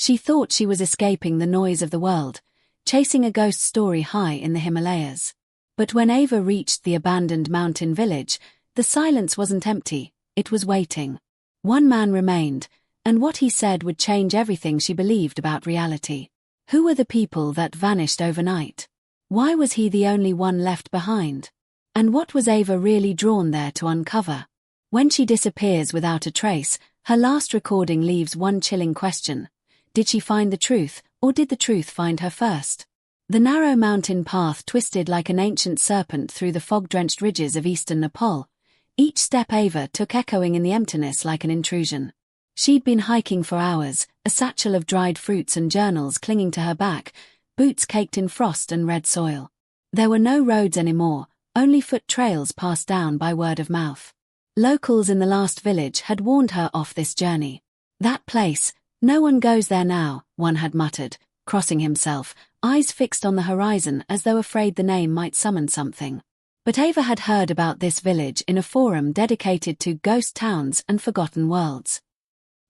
She thought she was escaping the noise of the world, chasing a ghost story high in the Himalayas. But when Ava reached the abandoned mountain village, the silence wasn't empty, it was waiting. One man remained, and what he said would change everything she believed about reality. Who were the people that vanished overnight? Why was he the only one left behind? And what was Ava really drawn there to uncover? When she disappears without a trace, her last recording leaves one chilling question. Did she find the truth, or did the truth find her first? The narrow mountain path twisted like an ancient serpent through the fog-drenched ridges of eastern Nepal. Each step Ava took echoing in the emptiness like an intrusion. She'd been hiking for hours, a satchel of dried fruits and journals clinging to her back, boots caked in frost and red soil. There were no roads anymore, only foot trails passed down by word of mouth. Locals in the last village had warned her off this journey. That place, no one goes there now, one had muttered, crossing himself, eyes fixed on the horizon as though afraid the name might summon something. But Ava had heard about this village in a forum dedicated to ghost towns and forgotten worlds.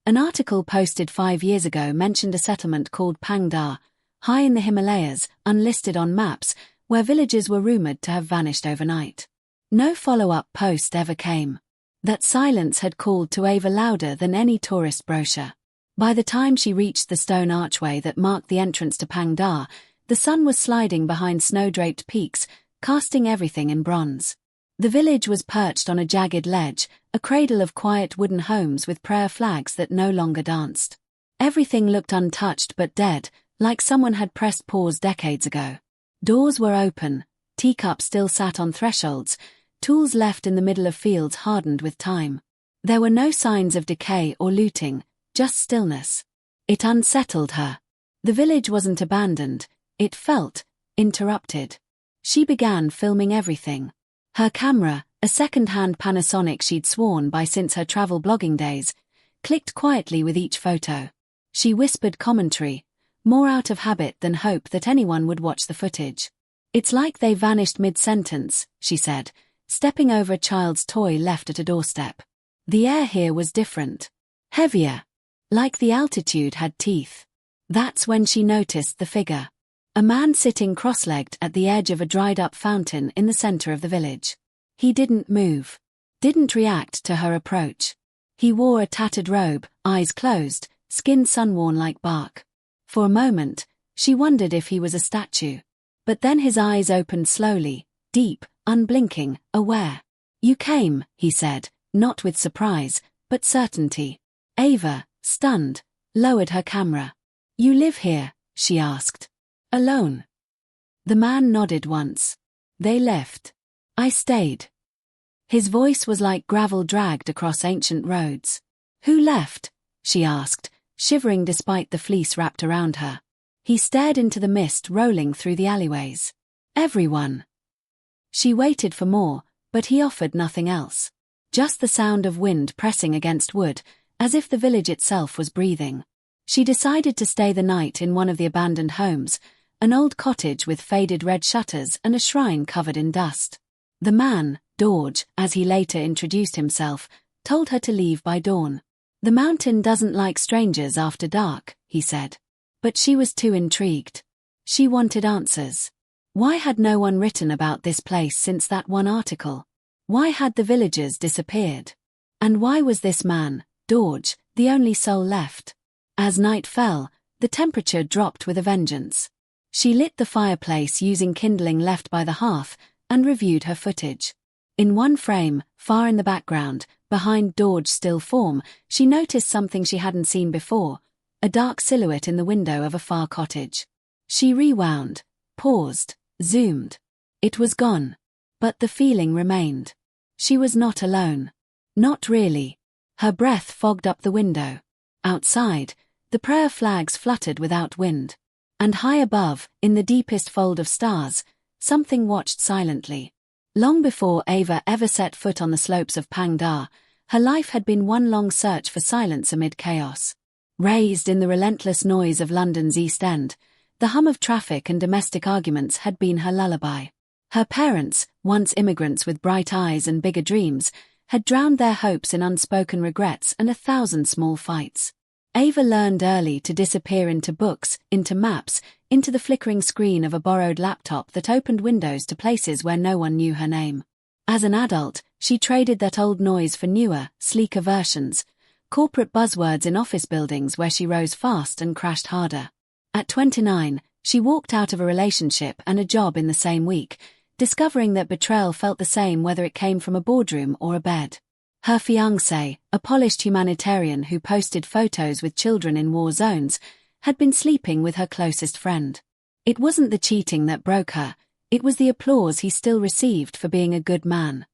An article posted 5 years ago mentioned a settlement called Pangdar, high in the Himalayas, unlisted on maps, where villages were rumored to have vanished overnight. No follow-up post ever came. That silence had called to Ava louder than any tourist brochure. By the time she reached the stone archway that marked the entrance to Pangdar, the sun was sliding behind snow-draped peaks, casting everything in bronze. The village was perched on a jagged ledge, a cradle of quiet wooden homes with prayer flags that no longer danced. Everything looked untouched but dead, like someone had pressed pause decades ago. Doors were open, teacups still sat on thresholds, tools left in the middle of fields hardened with time. There were no signs of decay or looting, just stillness. It unsettled her. The village wasn't abandoned, it felt interrupted. She began filming everything. Her camera, a second-hand Panasonic she'd sworn by since her travel blogging days, clicked quietly with each photo. She whispered commentary, more out of habit than hope that anyone would watch the footage. "It's like they vanished mid-sentence," she said, stepping over a child's toy left at a doorstep. The air here was different. Heavier. Like the altitude had teeth. That's when she noticed the figure. A man sitting cross-legged at the edge of a dried-up fountain in the center of the village. He didn't move. Didn't react to her approach. He wore a tattered robe, eyes closed, skin sun-worn like bark. For a moment, she wondered if he was a statue. But then his eyes opened slowly, deep, unblinking, aware. "You came," he said, not with surprise, but certainty. Ava, stunned, lowered her camera. "You live here?" she asked. "Alone?" The man nodded once. "They left. I stayed." His voice was like gravel dragged across ancient roads. "Who left?" she asked, shivering despite the fleece wrapped around her. He stared into the mist rolling through the alleyways. "Everyone." She waited for more, but he offered nothing else. Just the sound of wind pressing against wood, as if the village itself was breathing. She decided to stay the night in one of the abandoned homes, an old cottage with faded red shutters and a shrine covered in dust. The man, Dorje, as he later introduced himself, told her to leave by dawn. "The mountain doesn't like strangers after dark," he said. But she was too intrigued. She wanted answers. Why had no one written about this place since that one article? Why had the villagers disappeared? And why was this man, Dorje, the only soul left? As night fell, the temperature dropped with a vengeance. She lit the fireplace using kindling left by the hearth and reviewed her footage. In one frame, far in the background, behind Dorje's still form, she noticed something she hadn't seen before, a dark silhouette in the window of a far cottage. She rewound, paused, zoomed. It was gone. But the feeling remained. She was not alone. Not really. Her breath fogged up the window. Outside, the prayer flags fluttered without wind. And high above, in the deepest fold of stars, something watched silently. Long before Ava ever set foot on the slopes of Pangdar, her life had been one long search for silence amid chaos. Raised in the relentless noise of London's East End, the hum of traffic and domestic arguments had been her lullaby. Her parents, once immigrants with bright eyes and bigger dreams, had drowned their hopes in unspoken regrets and 1,000 small fights. Ava learned early to disappear into books, into maps, into the flickering screen of a borrowed laptop that opened windows to places where no one knew her name. As an adult, she traded that old noise for newer, sleeker versions, corporate buzzwords in office buildings where she rose fast and crashed harder. At 29, she walked out of a relationship and a job in the same week, discovering that betrayal felt the same whether it came from a boardroom or a bed. Her fiancé, a polished humanitarian who posted photos with children in war zones, had been sleeping with her closest friend. It wasn't the cheating that broke her, it was the applause he still received for being a good man.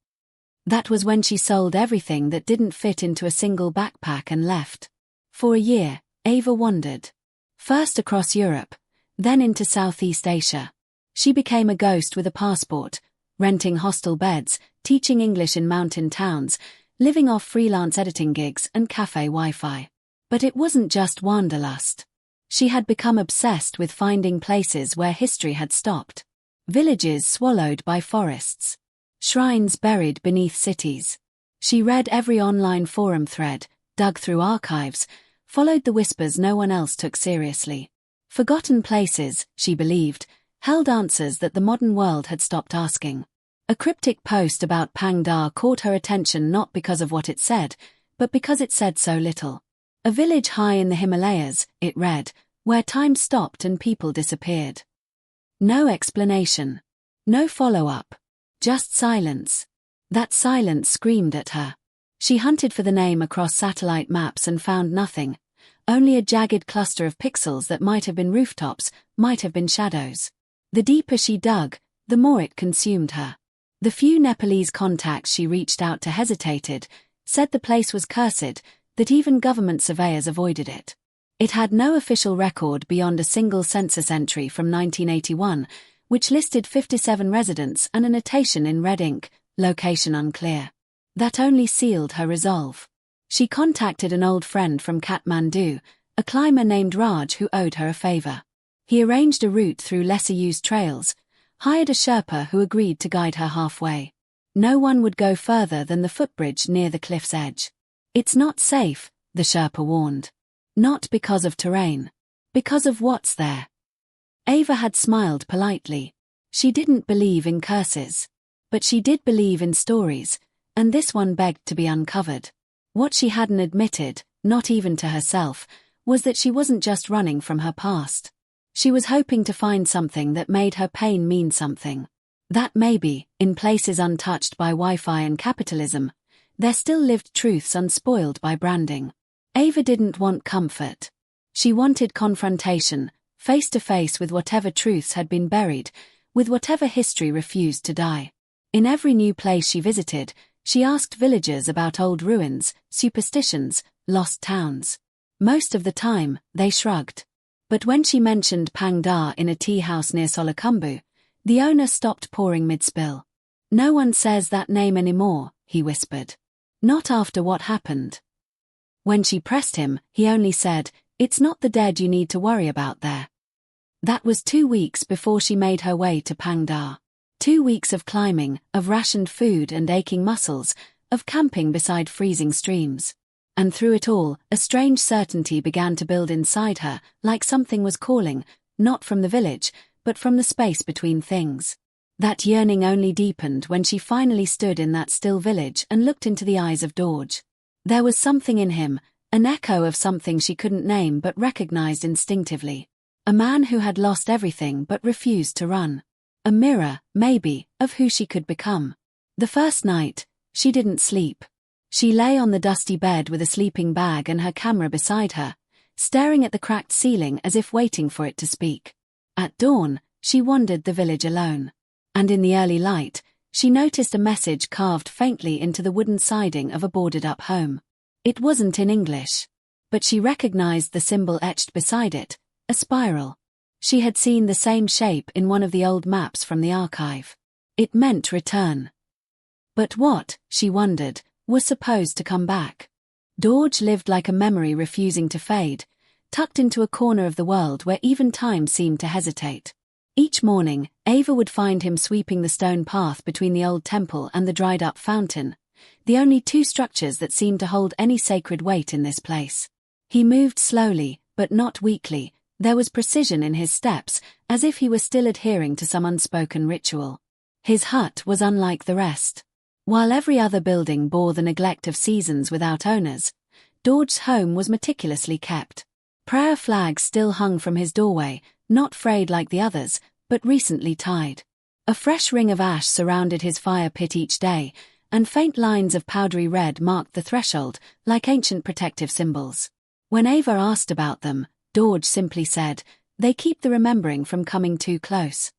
That was when she sold everything that didn't fit into a single backpack and left. For a year, Ava wandered. First across Europe, then into Southeast Asia. She became a ghost with a passport, renting hostel beds, teaching English in mountain towns, living off freelance editing gigs and cafe Wi-Fi. But it wasn't just wanderlust. She had become obsessed with finding places where history had stopped. Villages swallowed by forests. Shrines buried beneath cities. She read every online forum thread, dug through archives, followed the whispers no one else took seriously. Forgotten places, she believed, held answers that the modern world had stopped asking. A cryptic post about Pangdar caught her attention not because of what it said, but because it said so little. A village high in the Himalayas, it read, where time stopped and people disappeared. No explanation. No follow-up. Just silence. That silence screamed at her. She hunted for the name across satellite maps and found nothing. Only a jagged cluster of pixels that might have been rooftops, might have been shadows. The deeper she dug, the more it consumed her. The few Nepalese contacts she reached out to hesitated, said the place was cursed, that even government surveyors avoided it. It had no official record beyond a single census entry from 1981, which listed 57 residents and a notation in red ink, location unclear. That only sealed her resolve. She contacted an old friend from Kathmandu, a climber named Raj who owed her a favor. He arranged a route through lesser-used trails, hired a Sherpa who agreed to guide her halfway. No one would go further than the footbridge near the cliff's edge. It's not safe, the Sherpa warned. Not because of terrain. Because of what's there. Ava had smiled politely. She didn't believe in curses. But she did believe in stories, and this one begged to be uncovered. What she hadn't admitted, not even to herself, was that she wasn't just running from her past. She was hoping to find something that made her pain mean something. That maybe, in places untouched by Wi-Fi and capitalism, there still lived truths unspoiled by branding. Ava didn't want comfort. She wanted confrontation, face to face with whatever truths had been buried, with whatever history refused to die. In every new place she visited, she asked villagers about old ruins, superstitions, lost towns. Most of the time, they shrugged. But when she mentioned Pangdar in a tea house near Solakumbu, the owner stopped pouring mid-spill. "No one says that name anymore," he whispered. "Not after what happened." When she pressed him, he only said, "It's not the dead you need to worry about there." That was 2 weeks before she made her way to Pangdar. 2 weeks of climbing, of rationed food and aching muscles, of camping beside freezing streams. And through it all, a strange certainty began to build inside her, like something was calling, not from the village, but from the space between things. That yearning only deepened when she finally stood in that still village and looked into the eyes of Dorje. There was something in him, an echo of something she couldn't name but recognized instinctively. A man who had lost everything but refused to run. A mirror, maybe, of who she could become. The first night, she didn't sleep. She lay on the dusty bed with a sleeping bag and her camera beside her, staring at the cracked ceiling as if waiting for it to speak. At dawn, she wandered the village alone. And in the early light, she noticed a message carved faintly into the wooden siding of a boarded-up home. It wasn't in English. But she recognized the symbol etched beside it, a spiral. She had seen the same shape in one of the old maps from the archive. It meant return. But what, she wondered, was supposed to come back? Dorje lived like a memory refusing to fade, tucked into a corner of the world where even time seemed to hesitate. Each morning, Ava would find him sweeping the stone path between the old temple and the dried-up fountain, the only 2 structures that seemed to hold any sacred weight in this place. He moved slowly, but not weakly. There was precision in his steps, as if he were still adhering to some unspoken ritual. His hut was unlike the rest. While every other building bore the neglect of seasons without owners, Dorj's home was meticulously kept. Prayer flags still hung from his doorway, not frayed like the others, but recently tied. A fresh ring of ash surrounded his fire pit each day, and faint lines of powdery red marked the threshold, like ancient protective symbols. When Ava asked about them, Dorj simply said, "They keep the remembering from coming too close."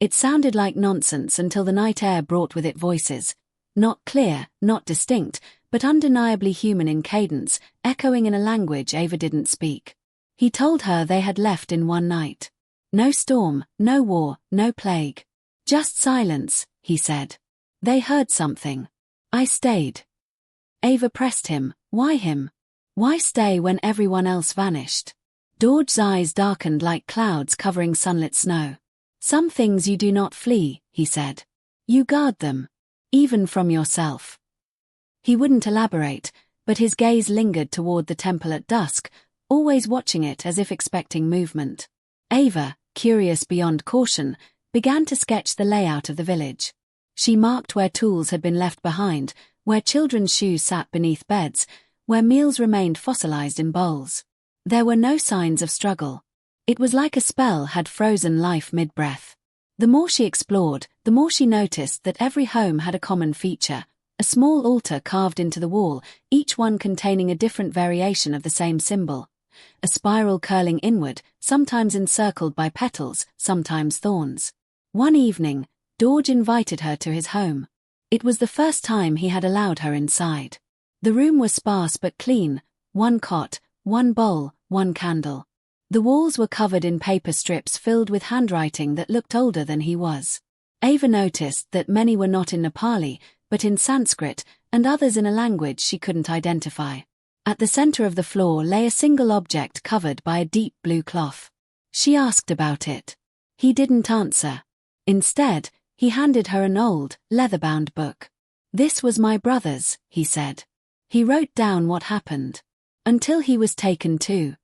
It sounded like nonsense until the night air brought with it voices. Not clear, not distinct, but undeniably human in cadence, echoing in a language Ava didn't speak. He told her they had left in one night. No storm, no war, no plague. Just silence, he said. They heard something. I stayed. Ava pressed him. Why him? Why stay when everyone else vanished? Dorj's eyes darkened like clouds covering sunlit snow. Some things you do not flee, he said. You guard them. Even from yourself. He wouldn't elaborate, but his gaze lingered toward the temple at dusk, always watching it as if expecting movement. Ava, curious beyond caution, began to sketch the layout of the village. She marked where tools had been left behind, where children's shoes sat beneath beds, where meals remained fossilized in bowls. There were no signs of struggle. It was like a spell had frozen life mid-breath. The more she explored, the more she noticed that every home had a common feature, a small altar carved into the wall, each one containing a different variation of the same symbol. A spiral curling inward, sometimes encircled by petals, sometimes thorns. One evening, Dorj invited her to his home. It was the first time he had allowed her inside. The room was sparse but clean, one cot, one bowl, one candle. The walls were covered in paper strips filled with handwriting that looked older than he was. Ava noticed that many were not in Nepali, but in Sanskrit, and others in a language she couldn't identify. At the center of the floor lay a single object covered by a deep blue cloth. She asked about it. He didn't answer. Instead, he handed her an old, leather-bound book. This was my brother's, he said. He wrote down what happened. Until he was taken too.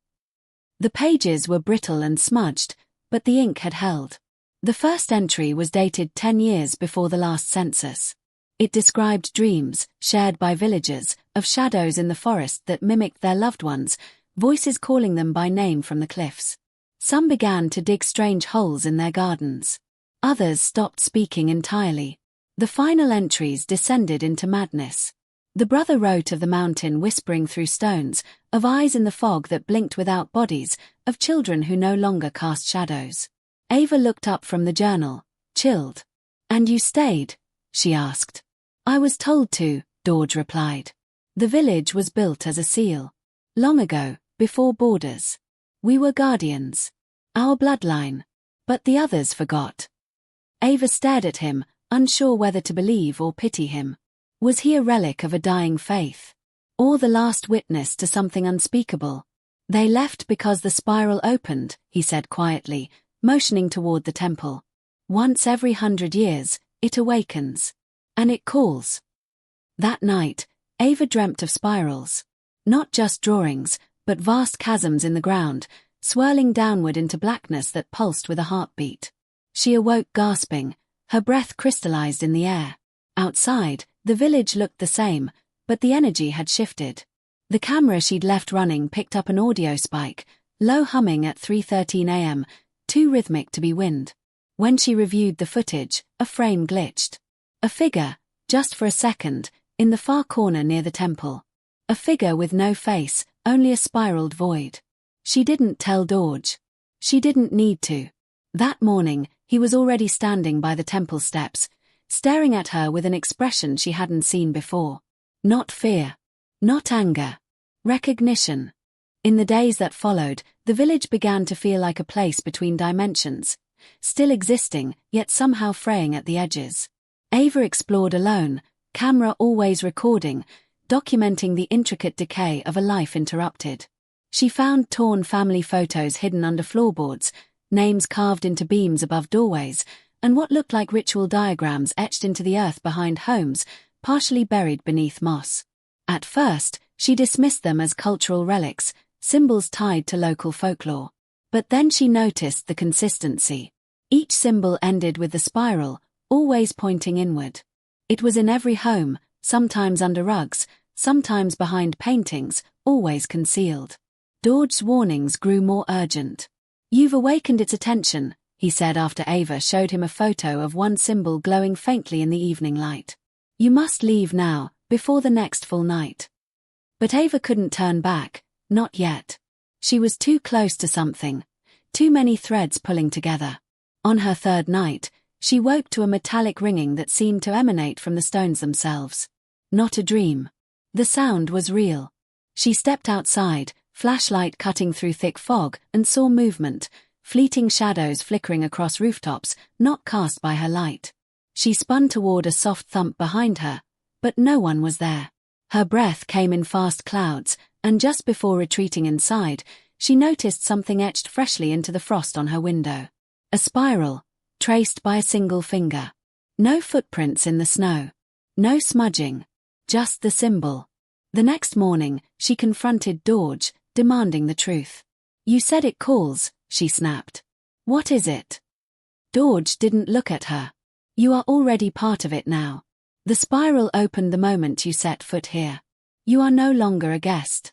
The pages were brittle and smudged, but the ink had held. The first entry was dated 10 years before the last census. It described dreams, shared by villagers, of shadows in the forest that mimicked their loved ones, voices calling them by name from the cliffs. Some began to dig strange holes in their gardens. Others stopped speaking entirely. The final entries descended into madness. The brother wrote of the mountain whispering through stones, of eyes in the fog that blinked without bodies, of children who no longer cast shadows. Ava looked up from the journal, chilled. "And you stayed?" she asked. "I was told to," Dorj replied. "The village was built as a seal. Long ago, before borders. We were guardians. Our bloodline. But the others forgot." Ava stared at him, unsure whether to believe or pity him. Was he a relic of a dying faith? Or the last witness to something unspeakable? "They left because the spiral opened," he said quietly, motioning toward the temple. "Once every 100 years, it awakens. And it calls." That night, Ava dreamt of spirals. Not just drawings, but vast chasms in the ground, swirling downward into blackness that pulsed with a heartbeat. She awoke gasping, her breath crystallized in the air. Outside, the village looked the same, but the energy had shifted. The camera she'd left running picked up an audio spike, low humming at 3:13 a.m., too rhythmic to be wind. When she reviewed the footage, a frame glitched. A figure, just for a second, in the far corner near the temple. A figure with no face, only a spiraled void. She didn't tell Dorj. She didn't need to. That morning, he was already standing by the temple steps, staring at her with an expression she hadn't seen before. Not fear. Not anger. Recognition. In the days that followed, the village began to feel like a place between dimensions, still existing, yet somehow fraying at the edges. Ava explored alone, camera always recording, documenting the intricate decay of a life interrupted. She found torn family photos hidden under floorboards, names carved into beams above doorways, and what looked like ritual diagrams etched into the earth behind homes, partially buried beneath moss. At first, she dismissed them as cultural relics, symbols tied to local folklore. But then she noticed the consistency. Each symbol ended with the spiral, always pointing inward. It was in every home, sometimes under rugs, sometimes behind paintings, always concealed. George's warnings grew more urgent. "You've awakened its attention," he said after Ava showed him a photo of one symbol glowing faintly in the evening light. "You must leave now, before the next full night." But Ava couldn't turn back, not yet. She was too close to something, too many threads pulling together. On her third night, she woke to a metallic ringing that seemed to emanate from the stones themselves. Not a dream. The sound was real. She stepped outside, flashlight cutting through thick fog, and saw movement, fleeting shadows flickering across rooftops, not cast by her light. She spun toward a soft thump behind her, but no one was there. Her breath came in fast clouds, and just before retreating inside, she noticed something etched freshly into the frost on her window. A spiral, traced by a single finger. No footprints in the snow. No smudging. Just the symbol. The next morning, she confronted George, demanding the truth. "You said it calls," she snapped. "What is it?" George didn't look at her. "You are already part of it now. The spiral opened the moment you set foot here. You are no longer a guest."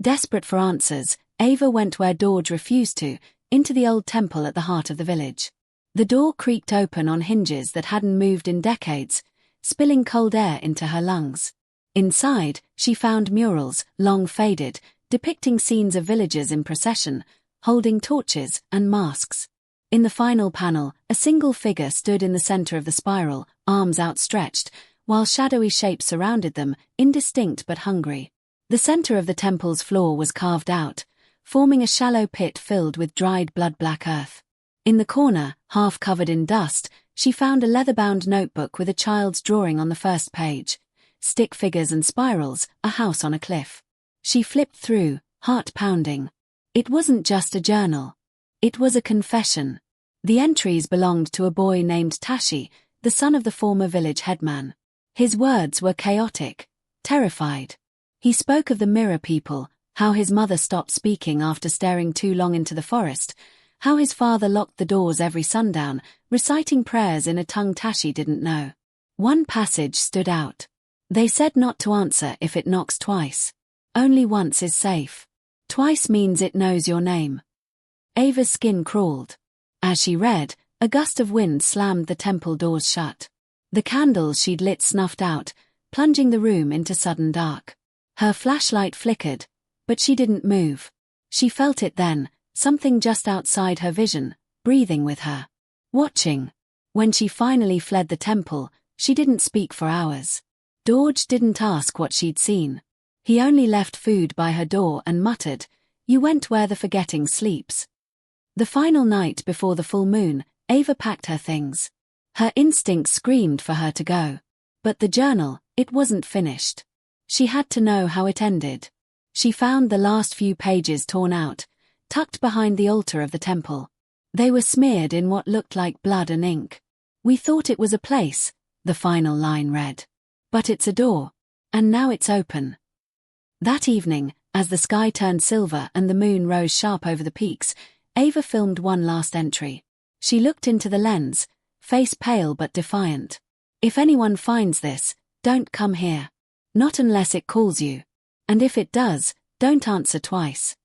Desperate for answers, Ava went where George refused to, into the old temple at the heart of the village. The door creaked open on hinges that hadn't moved in decades, spilling cold air into her lungs. Inside, she found murals, long faded, depicting scenes of villagers in procession, holding torches and masks. In the final panel, a single figure stood in the center of the spiral, arms outstretched, while shadowy shapes surrounded them, indistinct but hungry. The center of the temple's floor was carved out, forming a shallow pit filled with dried blood-black earth. In the corner, half covered in dust, she found a leather-bound notebook with a child's drawing on the first page. Stick figures and spirals, a house on a cliff. She flipped through, heart pounding. It wasn't just a journal. It was a confession. The entries belonged to a boy named Tashi, the son of the former village headman. His words were chaotic, terrified. He spoke of the mirror people, how his mother stopped speaking after staring too long into the forest, how his father locked the doors every sundown, reciting prayers in a tongue Tashi didn't know. One passage stood out. "They said not to answer if it knocks twice. Only once is safe. Twice means it knows your name." Ava's skin crawled. As she read, a gust of wind slammed the temple doors shut. The candles she'd lit snuffed out, plunging the room into sudden dark. Her flashlight flickered, but she didn't move. She felt it then, something just outside her vision, breathing with her. Watching. When she finally fled the temple, she didn't speak for hours. George didn't ask what she'd seen. He only left food by her door and muttered, "You went where the forgetting sleeps." The final night before the full moon, Ava packed her things. Her instincts screamed for her to go. But the journal, it wasn't finished. She had to know how it ended. She found the last few pages torn out, tucked behind the altar of the temple. They were smeared in what looked like blood and ink. "We thought it was a place," the final line read. "But it's a door. And now it's open." That evening, as the sky turned silver and the moon rose sharp over the peaks, Ava filmed one last entry. She looked into the lens, face pale but defiant. "If anyone finds this, don't come here. Not unless it calls you. And if it does, don't answer twice."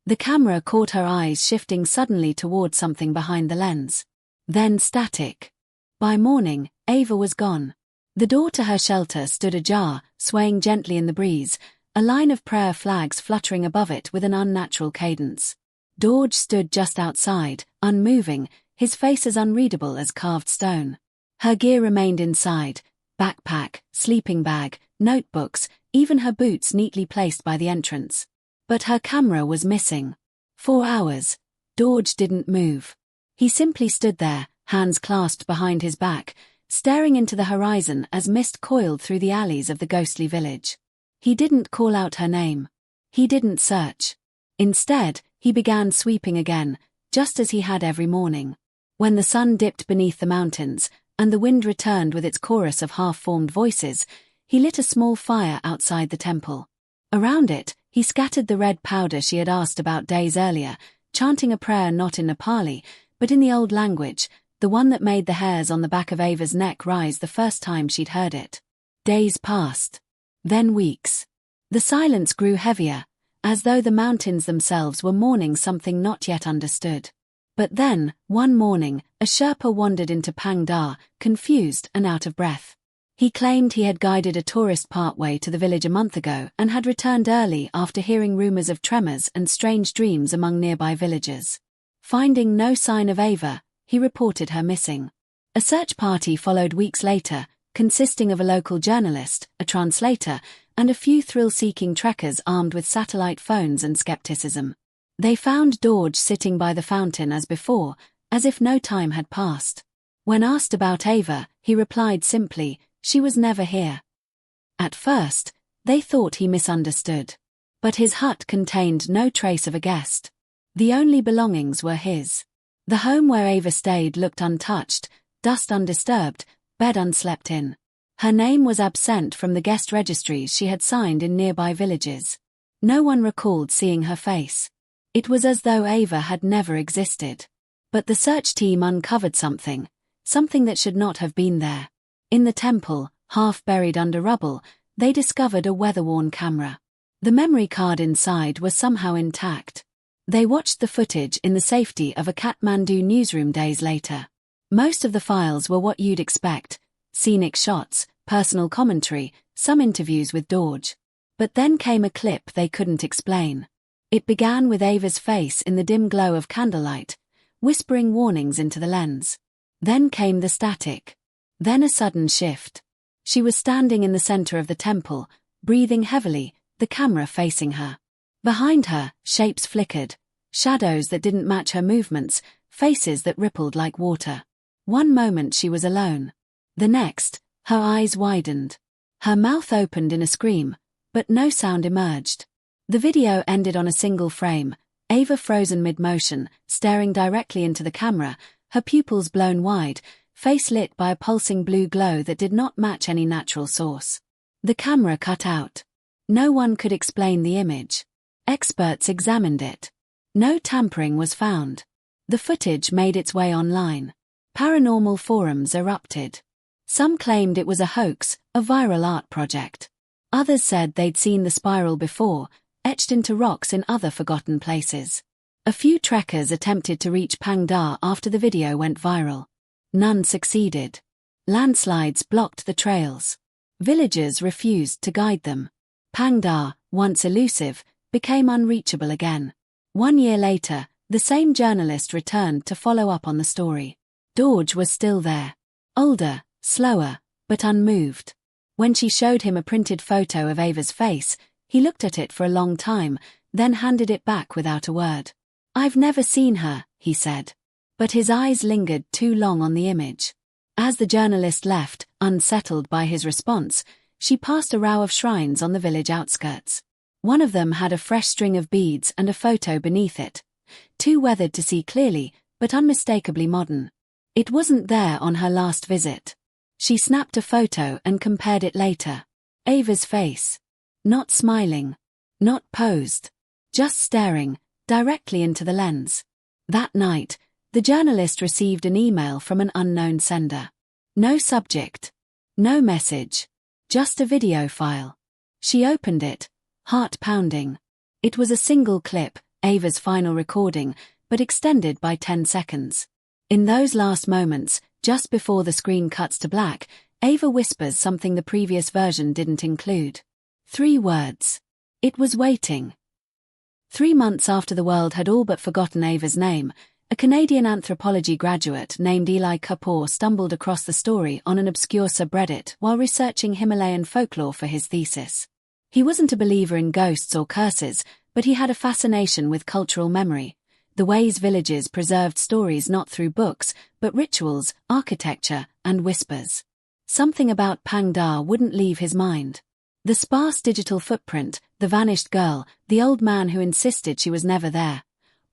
The camera caught her eyes shifting suddenly toward something behind the lens. Then static. By morning, Ava was gone. The door to her shelter stood ajar, swaying gently in the breeze, a line of prayer flags fluttering above it with an unnatural cadence. George stood just outside, unmoving, his face as unreadable as carved stone. Her gear remained inside, backpack, sleeping bag, notebooks, even her boots neatly placed by the entrance. But her camera was missing. 4 hours. George didn't move. He simply stood there, hands clasped behind his back, staring into the horizon as mist coiled through the alleys of the ghostly village. He didn't call out her name. He didn't search. Instead, he began sweeping again, just as he had every morning. When the sun dipped beneath the mountains, and the wind returned with its chorus of half-formed voices, he lit a small fire outside the temple. Around it, He scattered the red powder she had asked about days earlier, chanting a prayer not in Nepali, but in the old language, the one that made the hairs on the back of Ava's neck rise the first time she'd heard it. Days passed. Then weeks. The silence grew heavier, as though the mountains themselves were mourning something not yet understood. But then, one morning, a Sherpa wandered into Pangdar, confused and out of breath. He claimed he had guided a tourist partway to the village a month ago and had returned early after hearing rumors of tremors and strange dreams among nearby villagers. Finding no sign of Ava, he reported her missing. A search party followed weeks later, consisting of a local journalist, a translator, and a few thrill-seeking trekkers armed with satellite phones and skepticism. They found Dorje sitting by the fountain as before, as if no time had passed. When asked about Ava, he replied simply, "She was never here." At first, they thought he misunderstood. But his hut contained no trace of a guest. The only belongings were his. The home where Ava stayed looked untouched, dust undisturbed, bed unslept in. Her name was absent from the guest registries she had signed in nearby villages. No one recalled seeing her face. It was as though Ava had never existed. But the search team uncovered something that should not have been there. In the temple, half buried under rubble, they discovered a weather-worn camera. The memory card inside was somehow intact. They watched the footage in the safety of a Kathmandu newsroom days later. Most of the files were what you'd expect: scenic shots, personal commentary, some interviews with Dorje. But then came a clip they couldn't explain. It began with Ava's face in the dim glow of candlelight, whispering warnings into the lens. Then came the static. Then a sudden shift. She was standing in the center of the temple, breathing heavily, the camera facing her. Behind her, shapes flickered, shadows that didn't match her movements, faces that rippled like water. One moment she was alone. The next, her eyes widened. Her mouth opened in a scream, but no sound emerged. The video ended on a single frame, Ava frozen mid-motion, staring directly into the camera, her pupils blown wide, face lit by a pulsing blue glow that did not match any natural source. The camera cut out. No one could explain the image. Experts examined it. No tampering was found. The footage made its way online. Paranormal forums erupted. Some claimed it was a hoax, a viral art project. Others said they'd seen the spiral before, etched into rocks in other forgotten places. A few trekkers attempted to reach Pangdar after the video went viral. None succeeded. Landslides blocked the trails. Villagers refused to guide them. Pangdar, once elusive, became unreachable again. 1 year later, the same journalist returned to follow up on the story. Dorje was still there. Older, slower, but unmoved. When she showed him a printed photo of Ava's face, he looked at it for a long time, then handed it back without a word. "I've never seen her," he said. But his eyes lingered too long on the image. As the journalist left, unsettled by his response, she passed a row of shrines on the village outskirts. One of them had a fresh string of beads and a photo beneath it. Too weathered to see clearly, but unmistakably modern. It wasn't there on her last visit. She snapped a photo and compared it later. Ava's face. Not smiling. Not posed. Just staring, directly into the lens. That night, the journalist received an email from an unknown sender. No subject. No message. Just a video file. She opened it, heart pounding. It was a single clip, Ava's final recording, but extended by 10 seconds. In those last moments, just before the screen cuts to black, Ava whispers something the previous version didn't include. 3 words. It was waiting. 3 months after the world had all but forgotten Ava's name, a Canadian anthropology graduate named Eli Kapoor stumbled across the story on an obscure subreddit while researching Himalayan folklore for his thesis. He wasn't a believer in ghosts or curses, but he had a fascination with cultural memory, the ways villages preserved stories not through books, but rituals, architecture, and whispers. Something about Pangdar wouldn't leave his mind. The sparse digital footprint, the vanished girl, the old man who insisted she was never there.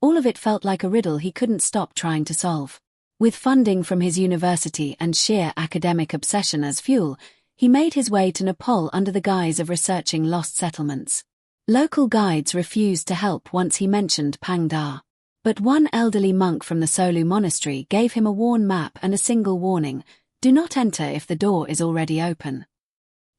All of it felt like a riddle he couldn't stop trying to solve. With funding from his university and sheer academic obsession as fuel, he made his way to Nepal under the guise of researching lost settlements. Local guides refused to help once he mentioned Pangdar. But one elderly monk from the Solu monastery gave him a worn map and a single warning: do not enter if the door is already open.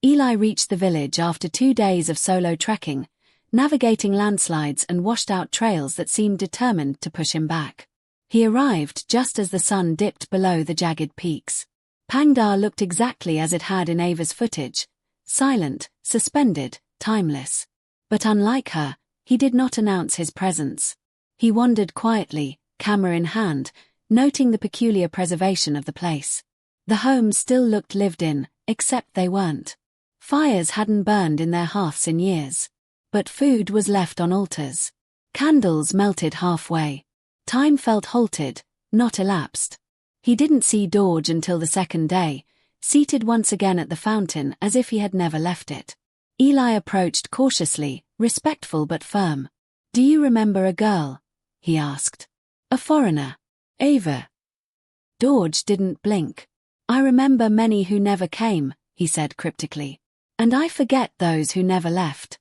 Eli reached the village after 2 days of solo trekking, navigating landslides and washed-out trails that seemed determined to push him back. He arrived just as the sun dipped below the jagged peaks. Pangdar looked exactly as it had in Ava's footage: silent, suspended, timeless. But unlike her, he did not announce his presence. He wandered quietly, camera in hand, noting the peculiar preservation of the place. The homes still looked lived in, except they weren't. Fires hadn't burned in their hearths in years. But food was left on altars. Candles melted halfway. Time felt halted, not elapsed. He didn't see Dorje until the second day, seated once again at the fountain as if he had never left it. Eli approached cautiously, respectful but firm. "Do you remember a girl?" he asked. "A foreigner. Ava." Dorje didn't blink. "I remember many who never came," he said cryptically. "And I forget those who never left."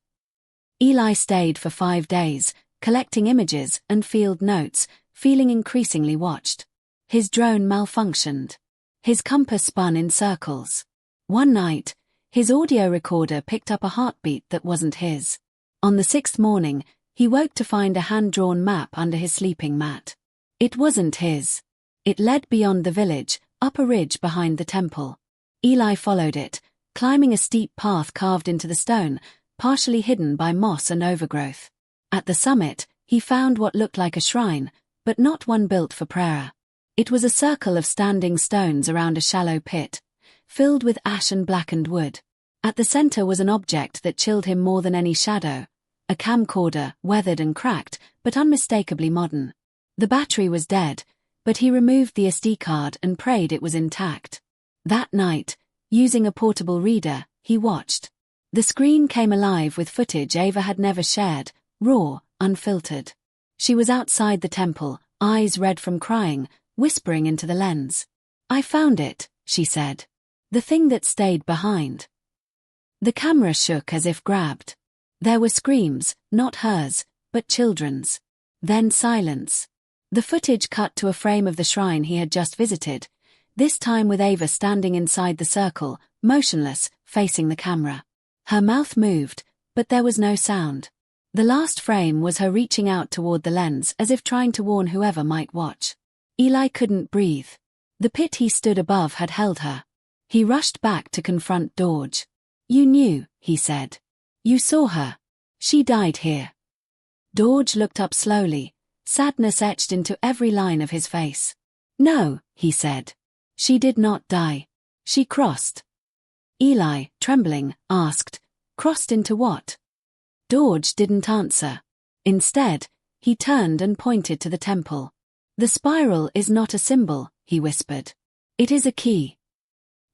Eli stayed for 5 days, collecting images and field notes, feeling increasingly watched. His drone malfunctioned. His compass spun in circles. One night, his audio recorder picked up a heartbeat that wasn't his. On the 6th morning, he woke to find a hand-drawn map under his sleeping mat. It wasn't his. It led beyond the village, up a ridge behind the temple. Eli followed it, climbing a steep path carved into the stone, partially hidden by moss and overgrowth. At the summit, he found what looked like a shrine, but not one built for prayer. It was a circle of standing stones around a shallow pit, filled with ash and blackened wood. At the center was an object that chilled him more than any shadow: a camcorder, weathered and cracked, but unmistakably modern. The battery was dead, but he removed the SD card and prayed it was intact. That night, using a portable reader, he watched. The screen came alive with footage Ava had never shared, raw, unfiltered. She was outside the temple, eyes red from crying, whispering into the lens. "I found it," she said. "The thing that stayed behind." The camera shook as if grabbed. There were screams, not hers, but children's. Then silence. The footage cut to a frame of the shrine he had just visited, this time with Ava standing inside the circle, motionless, facing the camera. Her mouth moved, but there was no sound. The last frame was her reaching out toward the lens as if trying to warn whoever might watch. Eli couldn't breathe. The pit he stood above had held her. He rushed back to confront Dorje. "You knew," he said. "You saw her. She died here." Dorje looked up slowly, sadness etched into every line of his face. "No," he said. "She did not die. She crossed." Eli, trembling, asked, "Crossed into what?" Dorje didn't answer. Instead, he turned and pointed to the temple. "The spiral is not a symbol," he whispered. "It is a key."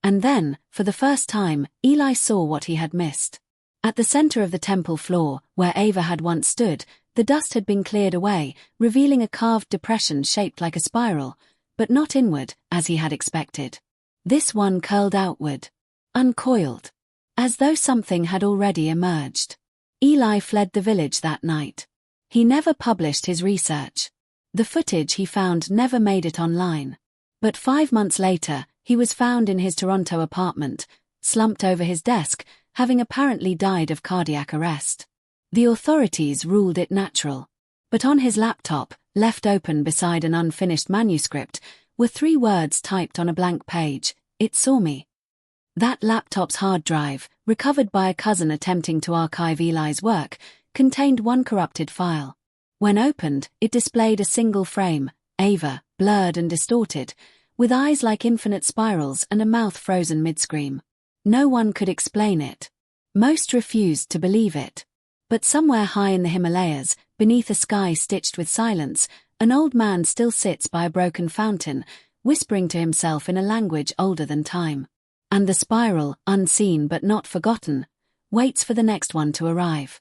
And then, for the first time, Eli saw what he had missed. At the center of the temple floor, where Ava had once stood, the dust had been cleared away, revealing a carved depression shaped like a spiral, but not inward, as he had expected. This one curled outward, uncoiled, as though something had already emerged. Eli fled the village that night. He never published his research. The footage he found never made it online. But 5 months later, he was found in his Toronto apartment, slumped over his desk, having apparently died of cardiac arrest. The authorities ruled it natural. But on his laptop, left open beside an unfinished manuscript, were 3 words typed on a blank page: "It saw me." That laptop's hard drive, recovered by a cousin attempting to archive Eli's work, contained one corrupted file. When opened, it displayed a single frame, Ava, blurred and distorted, with eyes like infinite spirals and a mouth frozen mid-scream. No one could explain it. Most refused to believe it. But somewhere high in the Himalayas, beneath a sky stitched with silence, an old man still sits by a broken fountain, whispering to himself in a language older than time. And the spiral, unseen but not forgotten, waits for the next one to arrive.